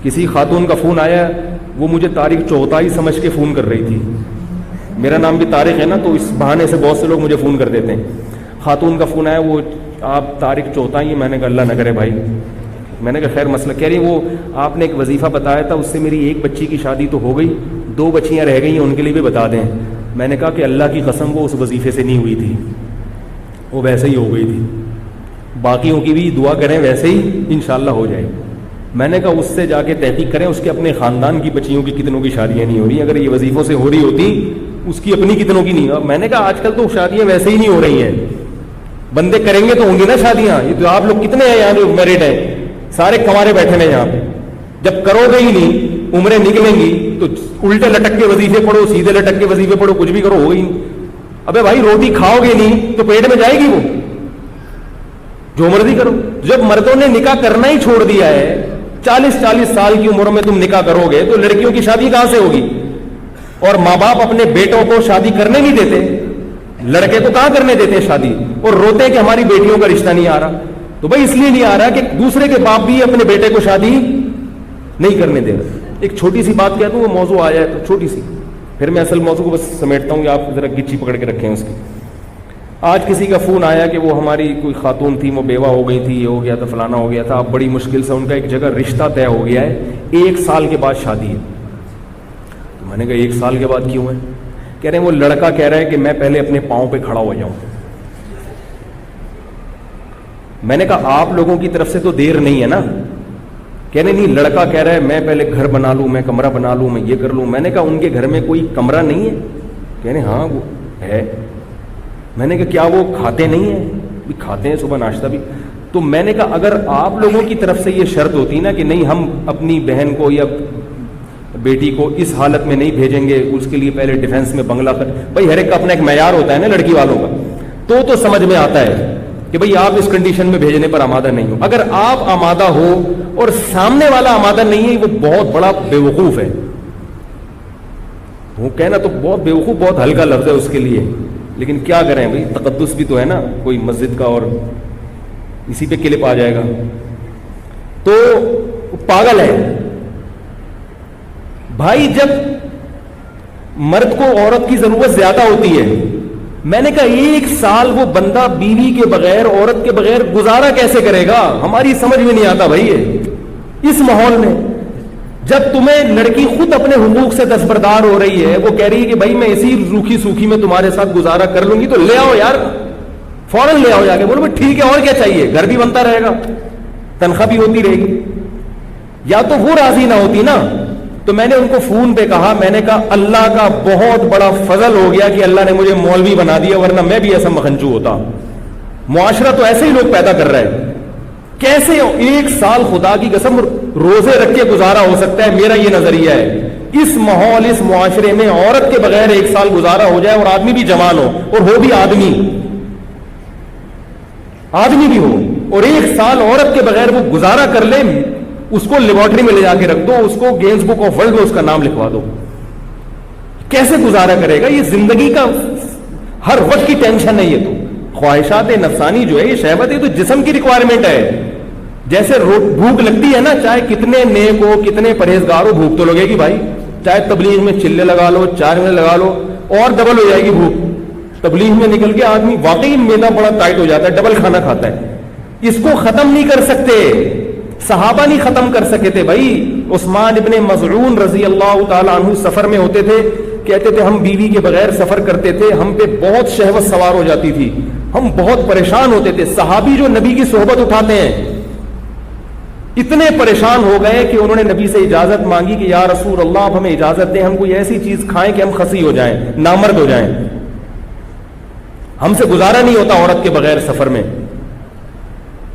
کسی خاتون کا فون آیا, وہ مجھے طارق چوتھائی سمجھ کے فون کر رہی تھی. میرا نام بھی طارق ہے نا, تو اس بہانے سے بہت سے لوگ مجھے فون کر دیتے ہیں. خاتون کا فون آیا, وہ آپ طارق چوتھائی ہیں. میں نے کہا اللہ نہ کرے بھائی. میں نے کہا خیر مسئلہ. کہہ رہی وہ آپ نے ایک وظیفہ بتایا تھا, اس سے میری ایک بچی کی شادی تو ہو گئی, 2 بچیاں رہ گئی ہیں, ان کے لیے بھی بتا دیں. میں نے کہا کہ اللہ کی قسم وہ اس وظیفے سے نہیں ہوئی تھی, وہ ویسے ہی ہو گئی تھی. باقیوں کی بھی دعا کریں ویسے ہی انشاءاللہ ہو جائے. میں نے کہا اس سے جا کے تحقیق کریں, اس کے اپنے خاندان کی بچیوں کی کتنوں کی شادیاں نہیں ہو رہی. اگر یہ وظیفوں سے ہو رہی ہوتی, اس کی اپنی کتنوں کی نہیں. میں نے کہا آج کل تو شادیاں ویسے ہی نہیں ہو رہی ہیں, بندے کریں گے تو ہوں گی نا شادیاں. یہ تو آپ لوگ کتنے ہیں یہاں جو میرڈ ہیں, سارے کنوارے بیٹھے ہیں یہاں پہ. جب کرو گے ہی نہیں, عمریں نکلیں گی تو الٹے لٹک کے وظیفے پڑھو, سیدھے لٹک کے وظیفے پڑھو, کچھ بھی کرو, ہوگی. ابے بھائی روٹی کھاؤ گے نہیں تو پیٹ میں جائے گی, وہ جو مرضی کرو. جب مردوں نے نکاح کرنا ہی چھوڑ دیا ہے, 40 سال کی عمر میں تم نکاح کرو گے تو لڑکیوں کی شادی کہاں سے ہوگی؟ اور ماں باپ اپنے بیٹوں کو شادی کرنے نہیں دیتے, لڑکے تو کہاں کرنے دیتے ہیں شادی, اور روتے ہیں کہ ہماری بیٹیوں کا رشتہ نہیں آ رہا. تو بھائی اس لیے نہیں آ رہا کہ دوسرے کے باپ بھی اپنے بیٹے کو شادی نہیں کرنے دے رہے. ایک چھوٹی سی بات کہہ دوں, وہ موضوع آیا ہے تو چھوٹی سی, پھر میں اصل موضوع کو بس سمیٹتا ہوں, آپ ذرا گچی پکڑ کے رکھیں اس کی. آج کسی کا فون آیا کہ وہ ہماری کوئی خاتون تھی, وہ بیوہ ہو گئی تھی, یہ ہو گیا تھا, فلانا ہو گیا تھا. اب بڑی مشکل سے ان کا ایک جگہ رشتہ طے ہو گیا ہے, 1 سال کے بعد شادی ہے. تو میں نے کہا 1 سال کے بعد کیوں ہے؟ کہہ رہے ہیں وہ لڑکا کہہ رہا ہے کہ میں پہلے اپنے پاؤں پہ کھڑا ہو جاؤں. میں نے کہا آپ لوگوں کی طرف سے تو دیر نہیں ہے نا. کہہ رہے نہیں, لڑکا کہہ رہا ہے میں پہلے گھر بنا لوں, میں کمرہ بنا لوں, میں یہ کر لوں. میں نے کہا ان کے گھر میں کوئی کمرہ نہیں ہے؟ کہہ رہے ہاں وہ ہے. میں نے کہا کیا وہ کھاتے نہیں ہیں؟ بھی کھاتے ہیں, صبح ناشتہ بھی. تو میں نے کہا اگر آپ لوگوں کی طرف سے یہ شرط ہوتی نا کہ نہیں ہم اپنی بہن کو یا بیٹی کو اس حالت میں نہیں بھیجیں گے, اس کے لیے پہلے ڈیفینس میں بنگلہ کر, بھائی ہر ایک کا اپنا ایک معیار ہوتا ہے نا لڑکی والوں کا, تو سمجھ میں آتا ہے کہ بھئی آپ اس کنڈیشن میں بھیجنے پر آمادہ نہیں ہو. اگر آپ آمادہ ہو اور سامنے والا آمادہ نہیں ہے, وہ بہت بڑا بیوقوف ہے. وہ کہنا تو بہت بیوقوف, بہت ہلکا لفظ ہے اس کے لیے, لیکن کیا کریں بھئی, تقدس بھی تو ہے نا کوئی مسجد کا, اور اسی پہ کلپ آ جائے گا. تو پاگل ہے بھائی. جب مرد کو عورت کی ضرورت زیادہ ہوتی ہے, میں نے کہا 1 سال وہ بندہ بیوی کے بغیر, عورت کے بغیر گزارا کیسے کرے گا؟ ہماری سمجھ میں نہیں آتا بھائی. اس ماحول میں جب تمہیں لڑکی خود اپنے حقوق سے دستبردار ہو رہی ہے, وہ کہہ رہی ہے کہ بھائی میں اسی روکھی سوکھی میں تمہارے ساتھ گزارا کر لوں گی, تو لے آؤ یار, فوراً لے آؤ جا کے. بولو بھائی ٹھیک ہے, اور کیا چاہیے, گھر بھی بنتا رہے گا, تنخواہ بھی ہوتی رہے گی. یا تو وہ راضی نہ ہوتی نا. تو میں نے ان کو فون پہ کہا, میں نے کہا اللہ کا بہت بڑا فضل ہو گیا کہ اللہ نے مجھے مولوی بنا دیا, ورنہ میں بھی ایسا مکھنچو ہوتا. معاشرہ تو ایسے ہی لوگ پیدا کر رہے ہیں. کیسے 1 سال خدا کی قسم روزے رکھ کے گزارا ہو سکتا ہے؟ میرا یہ نظریہ ہے, اس ماحول, اس معاشرے میں عورت کے بغیر 1 سال گزارا ہو جائے, اور آدمی بھی جوان ہو, اور ہو بھی آدمی بھی ہو, اور 1 سال عورت کے بغیر وہ گزارا کر لے, اس کو لیبارٹری میں لے جا کے رکھ دو, اس کو گینز بک آف ورلڈ میں اس کا نام لکھوا دو. کیسے گزارا کرے گا؟ یہ زندگی کا ہر وقت کی ٹینشن ہے. یہ تو خواہشات نفسانی جو ہے, یہ شہوت ہے, تو جسم کی ریکوائرمنٹ ہے. جیسے بھوک لگتی ہے نا, چاہے کتنے نیک ہو, کتنے پرہیزگار ہو, بھوک تو لگے گی بھائی. چاہے تبلیغ میں چلے لگا لو, 4 مہینے لگا لو, اور ڈبل ہو جائے گی بھوک. تبلیغ میں نکل کے آدمی واقعی میدا بڑا ٹائٹ ہو جاتا ہے, ڈبل کھانا کھاتا ہے. اس کو ختم نہیں کر سکتے, صحابہ نہیں ختم کر سکے تھے بھائی. عثمان ابن مظعون رضی اللہ تعالی عنہ سفر میں ہوتے تھے, کہتے تھے ہم بیوی کے بغیر سفر کرتے تھے, ہم پہ بہت شہوت سوار ہو جاتی تھی, ہم بہت پریشان ہوتے تھے. صحابی جو نبی کی صحبت اٹھاتے ہیں, اتنے پریشان ہو گئے کہ انہوں نے نبی سے اجازت مانگی کہ یا رسول اللہ آپ ہمیں اجازت دیں, ہم کوئی ایسی چیز کھائیں کہ ہم خسی ہو جائیں, نامرد ہو جائیں, ہم سے گزارا نہیں ہوتا عورت کے بغیر سفر میں.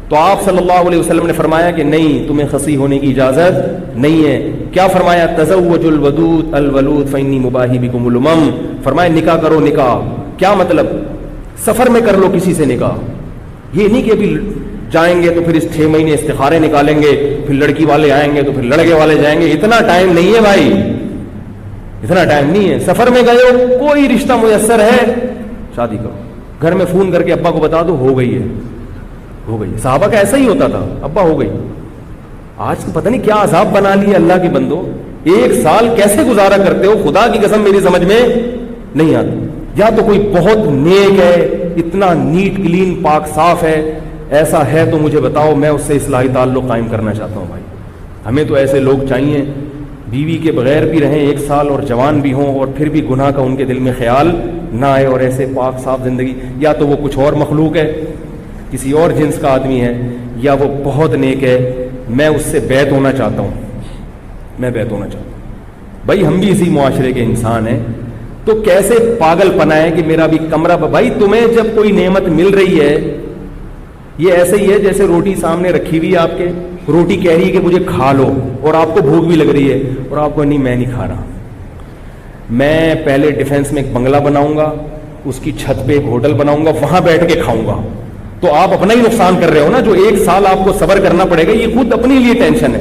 تو آپ صلی اللہ علیہ وسلم نے فرمایا کہ نہیں, تمہیں خسی ہونے کی اجازت نہیں ہے. کیا فرمایا؟ تزوج الودود الولود فانی مباہی بکم الامم. فرمایا نکاح کرو. نکاح کیا مطلب؟ سفر میں کر لو کسی سے نکاح. یہ نہیں کہ ابھی جائیں گے تو پھر اس 6 مہینے استخارے نکالیں گے, پھر لڑکی والے آئیں گے تو پھر لڑکے والے جائیں گے. اتنا ٹائم نہیں ہے بھائی, اتنا ٹائم نہیں ہے. سفر میں گئے ہو, کوئی رشتہ میسر ہے, شادی کرو. گھر میں فون کر کے ابا کو بتا دو ہو گئی ہے, ہو گئی. صحابہ کا ایسا ہی ہوتا تھا, ابا ہو گئی. آج تو پتہ نہیں کیا عذاب بنا لیا اللہ کے بندو. 1 سال کیسے گزارا کرتے ہو خدا کی قسم میری سمجھ میں نہیں آتی. یا تو کوئی بہت نیک ہے, اتنا نیٹ کلین پاک صاف ہے, ایسا ہے تو مجھے بتاؤ, میں اس سے اصلاحی تعلق قائم کرنا چاہتا ہوں. بھائی ہمیں تو ایسے لوگ چاہیے, بیوی کے بغیر بھی رہیں 1 سال اور جوان بھی ہوں اور پھر بھی گناہ کا ان کے دل میں خیال نہ آئے, اور ایسے پاک صاف زندگی. یا تو وہ کچھ اور مخلوق ہے, کسی اور جنس کا آدمی ہے, یا وہ بہت نیک ہے. میں اس سے بیعت ہونا چاہتا ہوں, میں بیعت ہونا چاہتا ہوں. بھائی ہم بھی اسی معاشرے کے انسان ہیں, تو کیسے پاگل پنا ہے کہ میرا بھی کمرہ. بھائی تمہیں جب کوئی نعمت مل رہی ہے, یہ ایسے ہی ہے جیسے روٹی سامنے رکھی ہوئی ہے آپ کے, روٹی کہہ رہی ہے کہ مجھے کھا لو, اور آپ کو بھوک بھی لگ رہی ہے, اور آپ کو نہیں میں نہیں کھا رہا, میں پہلے ڈیفینس میں ایک بنگلہ بناؤں گا, اس کی چھت پہ ایک ہوٹل بناؤں گا, وہاں بیٹھ کے کھاؤں گا. تو آپ اپنا ہی نقصان کر رہے ہو نا. جو 1 سال آپ کو صبر کرنا پڑے گا یہ خود اپنے لیے ٹینشن ہے.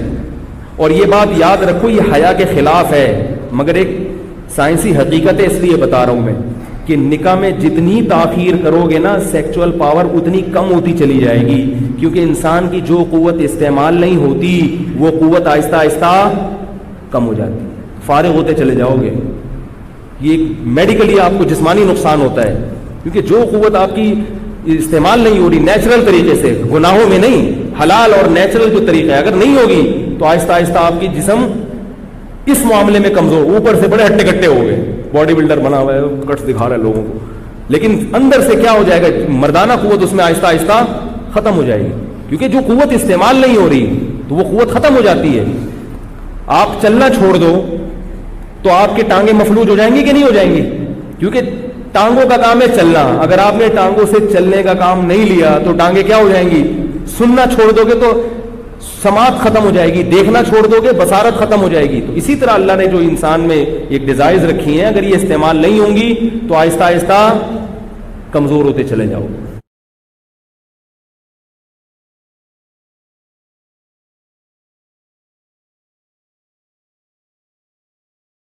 اور یہ بات یاد رکھو, یہ حیا کے خلاف ہے, مگر ایک سائنسی حقیقت ہے, اس لیے بتا رہا ہوں میں کہ نکاح میں جتنی تاخیر کرو گے نا سیکچول پاور اتنی کم ہوتی چلی جائے گی, کیونکہ انسان کی جو قوت استعمال نہیں ہوتی وہ قوت آہستہ آہستہ کم ہو جاتی, فارغ ہوتے چلے جاؤ گے. یہ میڈیکلی آپ کو جسمانی نقصان ہوتا ہے, کیونکہ جو قوت آپ کی استعمال نہیں ہو رہی نیچرل طریقے سے, گناہوں میں نہیں, حلال اور نیچرل جو طریقہ ہے, اگر نہیں ہوگی تو آہستہ آہستہ آپ کی جسم اس معاملے میں کمزور, اوپر سے بڑے ہٹے کٹے ہو گئے, باڈی بلڈر بنا ہوا ہے, کٹس دکھا رہا ہے لوگوں کو, لیکن اندر سے کیا ہو جائے گا, مردانہ قوت اس میں آہستہ آہستہ ختم ہو جائے گی, کیونکہ جو قوت استعمال نہیں ہو رہی تو وہ قوت ختم ہو جاتی ہے. آپ چلنا چھوڑ دو تو آپ کے ٹانگیں مفلوج ہو جائیں گی کہ نہیں ہو جائیں گی, کیونکہ ٹانگوں کا کام ہے چلنا. اگر آپ نے ٹانگوں سے چلنے کا کام نہیں لیا تو ٹانگیں کیا ہو جائیں گی, سننا چھوڑ دو گے تو سماعت ختم ہو جائے گی, دیکھنا چھوڑ دو گے بصارت ختم ہو جائے گی. تو اسی طرح اللہ نے جو انسان میں ایک ڈیزائرز رکھی ہیں, اگر یہ استعمال نہیں ہوں گی تو آہستہ آہستہ کمزور ہوتے چلے جاؤ.